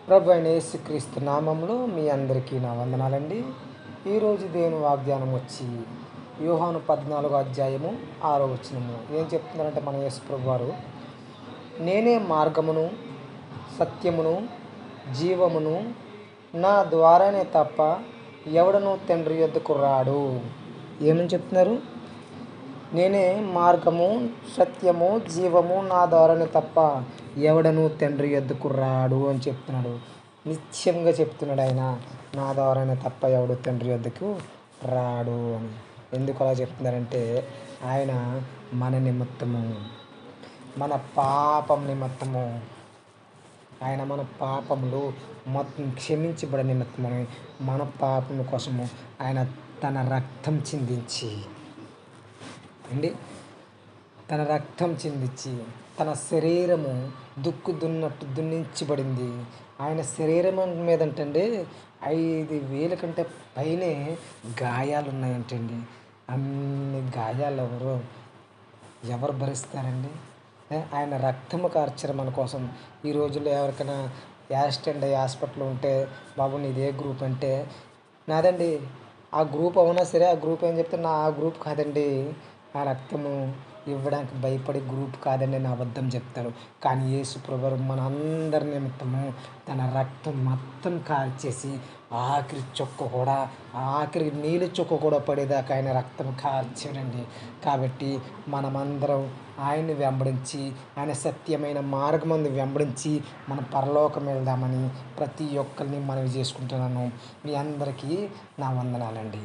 ప్రభు అయిన యేసుక్రీస్తు నామంలో మీ అందరికీ నా వందనాలండి. ఈరోజు దేవుని వాగ్దానం వచ్చి యోహాను 14వ అధ్యాయము 6వ వచనము ఏం చెప్తున్నారంటే మన యేసు ప్రభు వారు, నేనే మార్గమును సత్యమును జీవమును, నా ద్వారానే తప్ప ఎవడను తండ్రి యొద్దకు రాడు. ఏమని చెప్తున్నారు? నేనే మార్గము సత్యము జీవము, నా ద్వారానే తప్ప ఎవడను తండ్రి యొద్దకు రాడు అని చెప్తున్నాడు. నిశ్చయంగా చెప్తున్నాడు ఆయన, నా ద్వారానే తప్ప ఎవడు తండ్రి యొద్దకు రాడు అని. ఎందుకు అలా చెప్తున్నారంటే ఆయన మన నిమిత్తము, మన పాపం నిమిత్తము, ఆయన మన పాపములు మొత్తం క్షమించబడే నిమిత్తమని, మన పాపం కోసము ఆయన తన రక్తం చిందించి తన రక్తం చిందించి తన శరీరము దున్నట్టు దున్నించబడింది. ఆయన శరీరం మీదంటండి 5,000 కంటే పైనే గాయాలు ఉన్నాయంటండి. అన్ని గాయాలు ఎవరు భరిస్తారండి? ఆయన రక్తము కార్చారు మన కోసం. ఈ రోజుల్లో ఎవరికైనా యాక్సిడెంట్ అయ్యి హాస్పిటల్ ఉంటే, బాబు నీదే గ్రూప్ అంటే, నాదండి ఆ గ్రూప్ అవునా సరే, ఆ గ్రూప్ ఏం చెప్తే ఆ గ్రూప్ కాదండి, ఆ రక్తము ఇవ్వడానికి భయపడి గ్రూప్ కాదండి అని అబద్ధం చెప్తాడు. కానీ యేసు ప్రభువు మన అందరి నిమిత్తము తన రక్తం మొత్తం కార్చేసి ఆఖరి నీళ్ళు చుక్క కూడా పడేదాకా ఆయన రక్తం కార్చాడండి. కాబట్టి మనమందరం ఆయన్ని వెంబడించి, ఆయన సత్యమైన మార్గమందు వెంబడించి మన పరలోకం వెళ్దామని ప్రతి ఒక్కరిని మనవి చేసుకుంటున్నాను. మీ అందరికీ నా వందనాలండి.